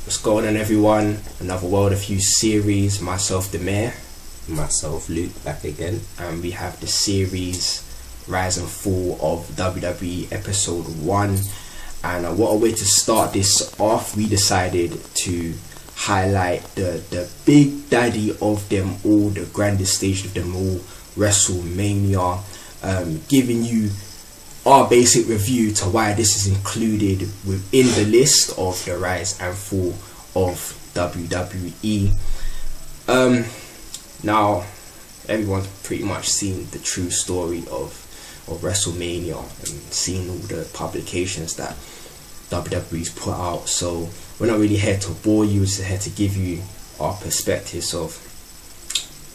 What's going on, everyone? Another World of You series. Myself, the Mayor. Myself, Luke, back again. And we have the series Rise and Fall of WWE Episode 1. And what a way to start this off. We decided to highlight the big daddy of them all, the grandest stage of them all, Wrestlemania. Giving you our basic review to why this is included within the list of the rise and fall of WWE. Now everyone's pretty much seen the true story of WrestleMania and seen all the publications that WWE's put out, so we're not really here to bore you, we're just here to give you our perspectives of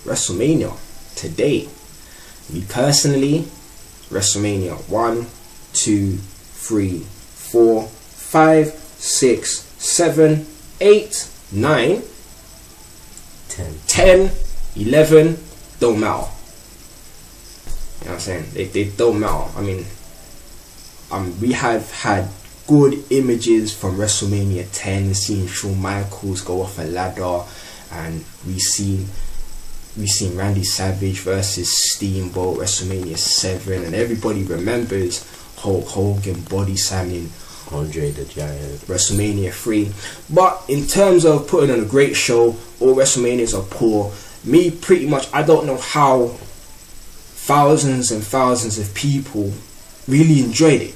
WrestleMania today. Me personally, WrestleMania 1, 2, 3, 4, 5, 6, 7, 8, 9, 10, 11, don't matter. You know what I'm saying? They don't matter. I mean, we have had good images from WrestleMania 10, seeing Shawn Michaels go off a ladder, and we've seen Randy Savage versus Steamboat, WrestleMania 7, and everybody remembers Hulk Hogan body slamming Andre the Giant, WrestleMania 3. But in terms of putting on a great show, all WrestleManias are poor. Me, pretty much, I don't know how thousands and thousands of people really enjoyed it.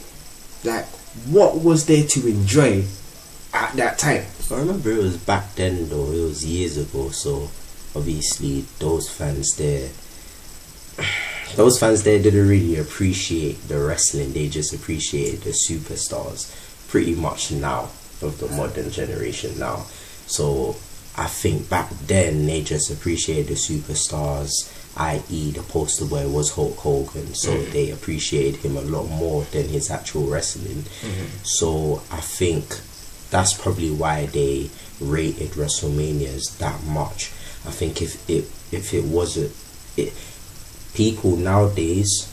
Like, what was there to enjoy at that time? I remember it was back then though, it was years ago, so obviously those fans there didn't really appreciate the wrestling, they just appreciated the superstars pretty much now of the modern generation now. So I think back then they just appreciated the superstars, i.e. the poster boy was Hulk Hogan, so they appreciated him a lot more than his actual wrestling. So I think that's probably why they rated WrestleManias that much. I think if it wasn't, people nowadays,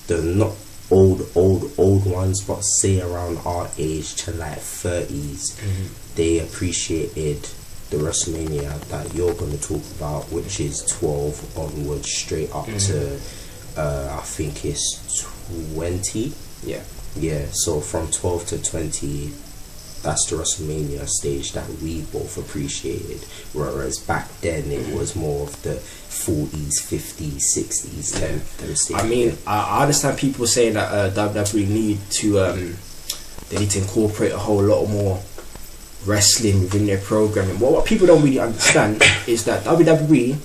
they're not old ones, but say around our age to like 30s, they appreciated the WrestleMania that you're going to talk about, which is 12 onwards straight up to I think it's 20. Yeah, so from 12 to 20, that's the WrestleMania stage that we both appreciated, whereas back then it was more of the 40s, 50s, 60s, them stages. I mean, I understand people saying that WWE need to incorporate a whole lot more wrestling within their programming. What people don't really understand is that WWE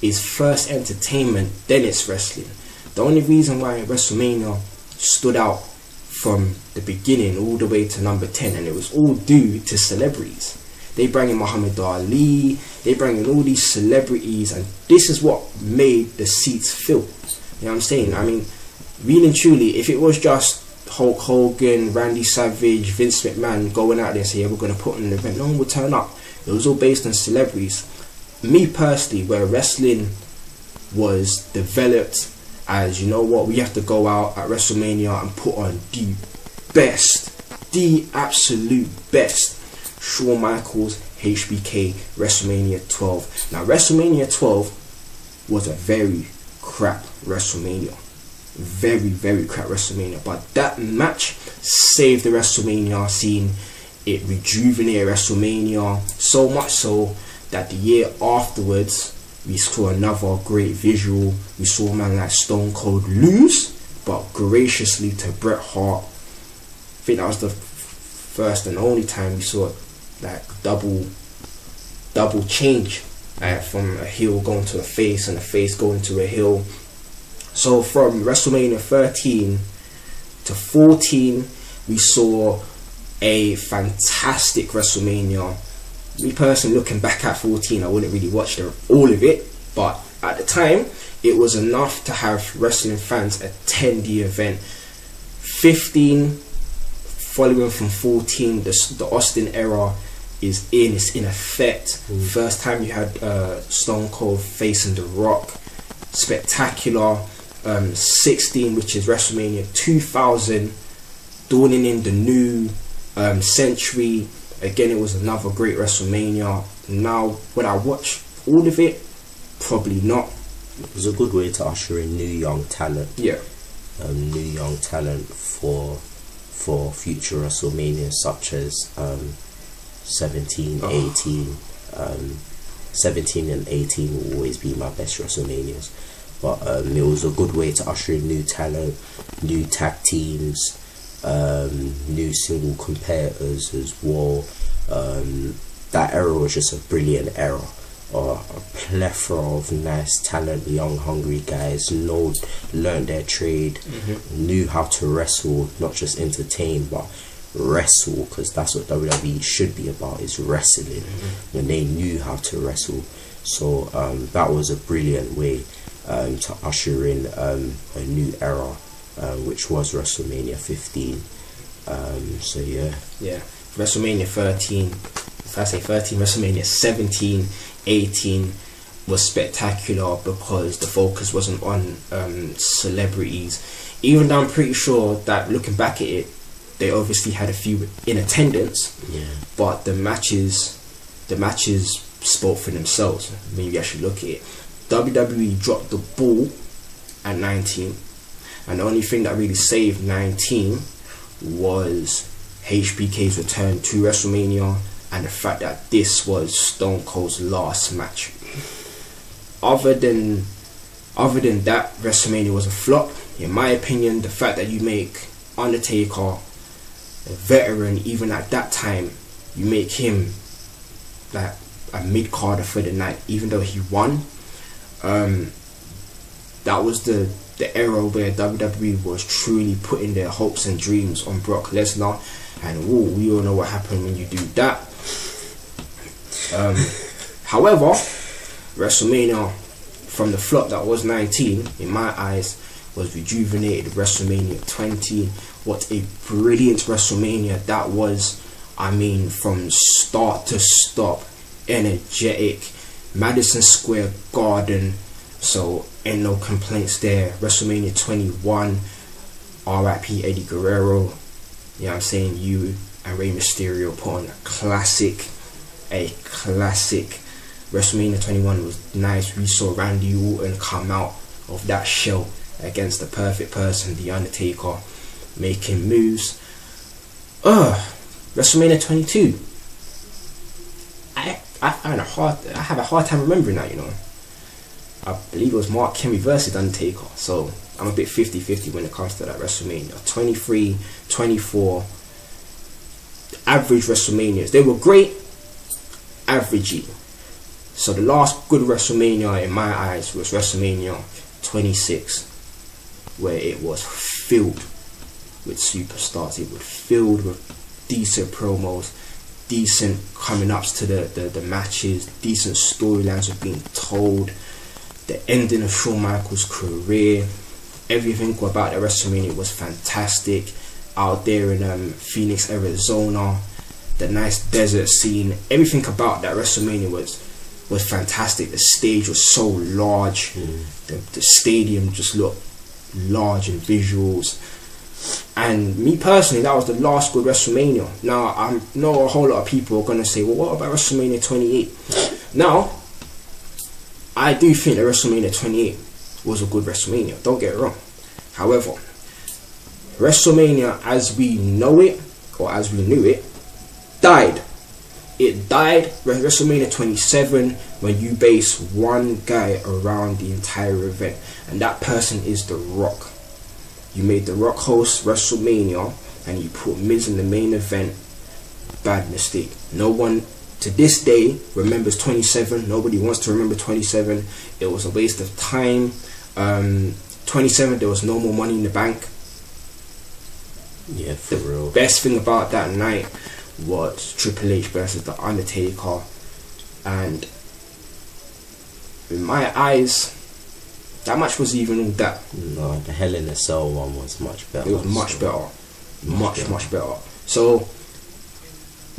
is first entertainment, then it's wrestling. The only reason why WrestleMania stood out from the beginning all the way to number 10, and it was all due to celebrities. They bring in Muhammad Ali, they bring in all these celebrities, and this is what made the seats fill. You know what I'm saying? I mean, really and truly, if it was just Hulk Hogan, Randy Savage, Vince McMahon going out there and say, yeah, we're going to put on an event, no one would turn up. It was all based on celebrities. Me personally, where wrestling was developed as, you know what, we have to go out at WrestleMania and put on the best, the absolute best. Shawn Michaels, HBK, WrestleMania 12. Now, WrestleMania 12 was a very crap WrestleMania. Very, very crap WrestleMania. But that match saved the WrestleMania scene. It rejuvenated WrestleMania so much so that the year afterwards, we saw another great visual. We saw a man like Stone Cold lose, but graciously to Bret Hart. I think that was the first and only time we saw like double change, from a heel going to a face and a face going to a heel. So from WrestleMania 13 to 14, we saw a fantastic WrestleMania. Me personally, looking back at 14, I wouldn't really watch all of it, but at the time, it was enough to have wrestling fans attend the event. 15, following from 14, the Austin era is it's in effect. First time you had Stone Cold facing The Rock, spectacular. 16, which is WrestleMania 2000, dawning in the new century. Again, it was another great WrestleMania. Now, would I watch all of it? Probably not. It was a good way to usher in new young talent. Yeah. New young talent for future WrestleMania, such as 17, 18. 17 and 18 will always be my best WrestleManias. But it was a good way to usher in new talent, new tag teams, new single competitors as well. That era was just a brilliant era. A plethora of nice talent, young hungry guys, learned their trade, knew how to wrestle, not just entertain but wrestle, because that's what WWE should be about, is wrestling. When they knew how to wrestle. So that was a brilliant way to usher in a new era, which was WrestleMania 15. So yeah, WrestleMania 13, if I say 13, WrestleMania 17, 18 was spectacular because the focus wasn't on celebrities. Even though I'm pretty sure that, looking back at it, they obviously had a few in attendance, but the matches spoke for themselves when you actually look at it. WWE dropped the ball at 19, and the only thing that really saved 19 was HBK's return to WrestleMania and the fact that this was Stone Cold's last match. Other than that, WrestleMania was a flop. In my opinion, the fact that you make Undertaker a veteran, even at that time, you make him like a mid-carder for the night, even though he won. That was the era where WWE was truly putting their hopes and dreams on Brock Lesnar, and we all know what happened when you do that. However, WrestleMania, from the flop that was 19, in my eyes, was rejuvenated. WrestleMania 20, what a brilliant WrestleMania that was. I mean, from start to stop, energetic, Madison Square Garden, so ain't no complaints there. WrestleMania 21, RIP Eddie Guerrero, you know what I'm saying, you and Rey Mysterio put on a classic. WrestleMania 21 was nice. We saw Randy Orton come out of that shell against the perfect person, The Undertaker, making moves. WrestleMania 22, I have a hard time remembering that, you know. I believe it was Mark Henry versus Undertaker, so I'm a bit 50-50 when it comes to that WrestleMania. 23, 24, average WrestleManias. They were great, averagey. So the last good WrestleMania in my eyes was WrestleMania 26, where it was filled with superstars. It was filled with decent promos, decent coming ups to the matches, decent storylines were being told. The ending of Shawn Michaels' career, everything about the WrestleMania was fantastic. Out there in Phoenix, Arizona, the nice desert scene, everything about that WrestleMania was fantastic. The stage was so large, the stadium just looked large in visuals. And me personally, that was the last good WrestleMania. Now, I know a whole lot of people are going to say, well, what about WrestleMania 28? Now, I do think that WrestleMania 28 was a good WrestleMania, don't get it wrong. However, WrestleMania as we know it, or as we knew it, died. It died with WrestleMania 27 when you base one guy around the entire event, and that person is The Rock. You made The Rock host WrestleMania and you put Miz in the main event. Bad mistake. No one to this day remembers 27. Nobody wants to remember 27. It was a waste of time. 27, there was no more Money in the Bank. Yeah, for real. Best thing about that night was Triple H versus The Undertaker, and in my eyes, that match was even all that. No, the Hell in a Cell one was much better. It was much better. Much better. So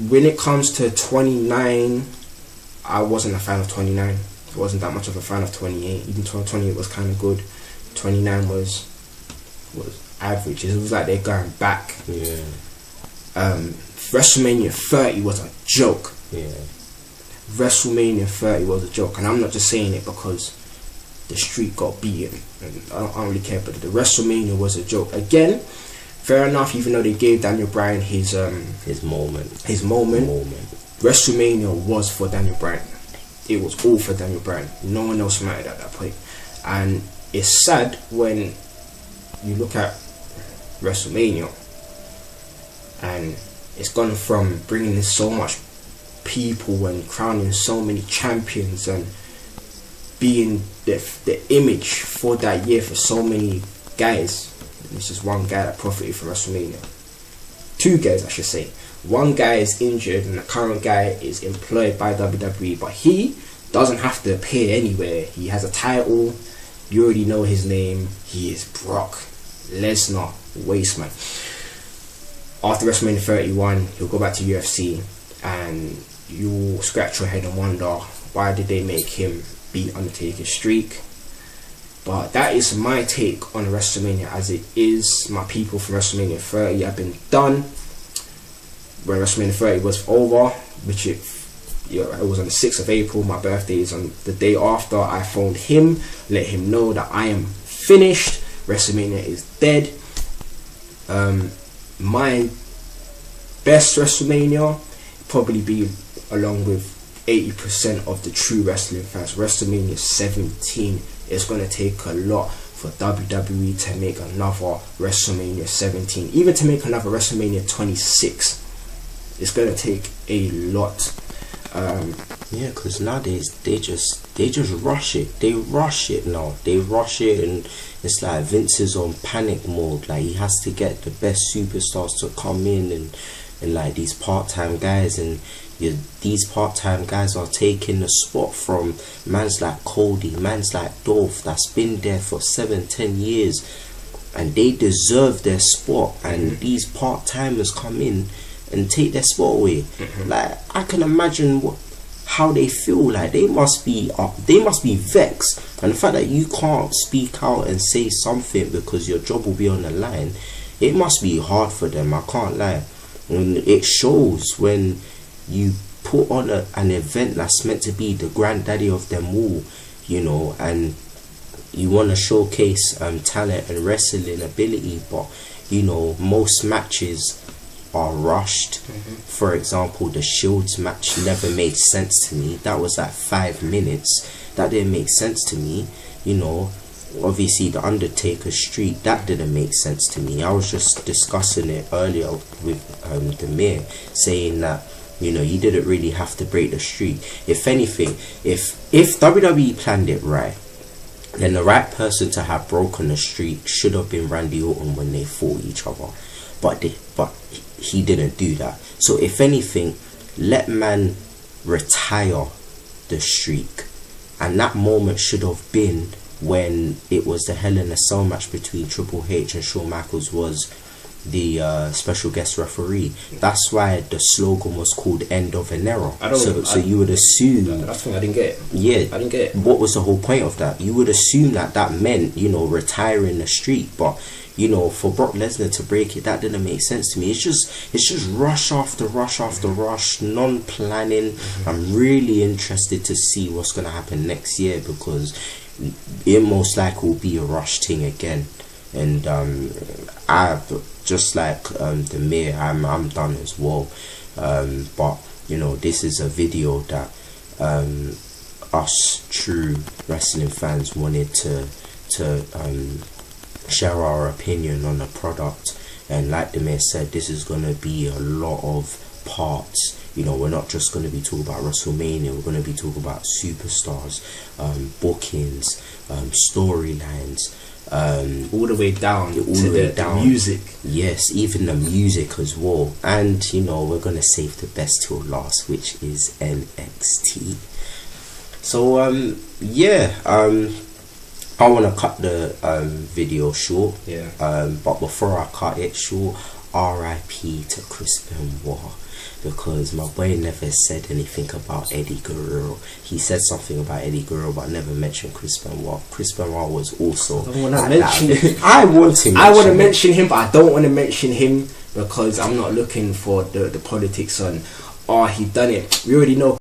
when it comes to 29, I wasn't a fan of 29. I wasn't that much of a fan of 28. Even 28 was kind of good. 29 was average. It was like they're going back. Yeah. WrestleMania 30 was a joke. Yeah. WrestleMania 30 was a joke, and I'm not just saying it because the streak got beaten. And I don't really care, but the WrestleMania was a joke. Again, fair enough. Even though they gave Daniel Bryan his moment, WrestleMania was for Daniel Bryan. It was all for Daniel Bryan. No one else mattered at that point. And it's sad when you look at WrestleMania and it's gone from bringing in so much people and crowning so many champions and being the image for that year for so many guys. It's just one guy that profited from WrestleMania. Two guys, I should say. One guy is injured and the current guy is employed by WWE, but he doesn't have to appear anywhere. He has a title. You already know his name. He is Brock Lesnar, Wasteman. After WrestleMania 31, he'll go back to UFC, and you'll scratch your head and wonder, why did they make him beat Undertaker's streak? But that is my take on WrestleMania as it is. My people from WrestleMania 30 have been done. When WrestleMania 30 was over, which it was on the 6th of April, my birthday is on the day after, I phoned him, let him know that I am finished. WrestleMania is dead. My best WrestleMania probably be along with 80% of the true wrestling fans. WrestleMania 17 is going to take a lot for WWE to make another WrestleMania 17, even to make another WrestleMania 26. It's going to take a lot. Yeah, because nowadays they just rush it. They rush it now. They rush it, and it's like Vince is on panic mode. Like, he has to get the best superstars to come in, and like these part-time guys, and these part-time guys are taking the spot from mans like Cody, mans like Dolph, that's been there for 7-10 years, and they deserve their spot. And these part-timers come in and take their spot away. Like, I can imagine how they feel. Like, they must be vexed, and the fact that you can't speak out and say something because your job will be on the line, it must be hard for them. I can't lie. And it shows when you put on an event that's meant to be the granddaddy of them all, you know, and you want to showcase talent and wrestling ability, but you know, most matches are rushed. For example, the Shields match never made sense to me. That was like 5 minutes. That didn't make sense to me. You know, obviously the Undertaker streak, that didn't make sense to me. I was just discussing it earlier with Demir, saying that, you know, you didn't really have to break the streak. If anything, if WWE planned it right, then the right person to have broken the streak should have been Randy Orton when they fought each other. But he didn't do that. So if anything, let man retire the streak. And that moment should have been when it was the Hell in a Cell match between Triple H and Shawn Michaels was the special guest referee. That's why the slogan was called End of an Era. So you would assume... That's what I didn't get it. Yeah. I didn't get it. What was the whole point of that? You would assume that meant, you know, retiring the streak. But, you know, for Brock Lesnar to break it, that didn't make sense to me. It's just rush after rush after rush, non-planning. I'm really interested to see what's going to happen next year, because it most likely will be a rush thing again. And I've just like the mayor, I'm done as well. But you know, this is a video that us true wrestling fans wanted to share our opinion on the product. And like the mayor said, this is gonna be a lot of parts. You know, we're not just going to be talking about WrestleMania, we're going to be talking about superstars, bookings, storylines, all the way down to the music. Yes, even the music as well. And you know, we're going to save the best till last, which is NXT. So yeah, I want to cut the video short. But before I cut it short, RIP to Chris Benoit, because my boy never said anything about Eddie Guerrero. He said something about Eddie Guerrero, but never mentioned Chris Benoit. Chris Benoit was also. I want to mention. I want to. I want to mention him, but I don't want to mention him because I'm not looking for the politics on. Oh, he done it. We already know